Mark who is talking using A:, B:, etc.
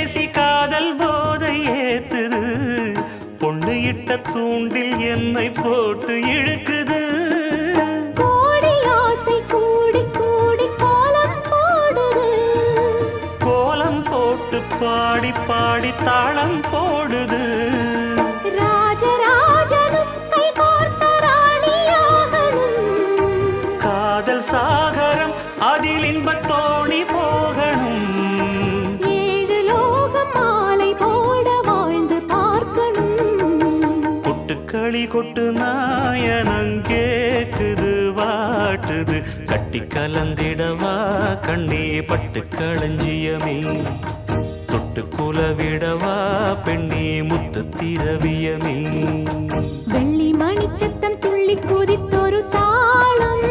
A: பேசி காதல் போதை ஏத்துது பொண்ணு இட்ட தூண்டில் என்னை போட்டு இழுக்குது
B: கோடி ஆசை கூடி கூடி கோலம் போடுது
A: கோலம் போட்டு பாடி பாடி தாளம் போடுது
B: ராஜராஜனும் கை கோர்த்த ராணியாகணும்
A: காதல் சாகரம் அதில் இன்பத் தோணி போகணும்
B: ஏழு லோகம் மாலை போட வாழ்ந்து பார்க்கணும்
A: கொட்டுக்களி கொட்டு நாயனங்கேக்குது வாட்டுது கட்டி கலந்திடவா கண்ணே பட்டு களஞ்சியமே தொட்டு குலவிடவா பெண்ணே முத்து திரவியமே
B: வெள்ளி மணிச்சத்தம் துள்ளி குதித்தொரு தாளம்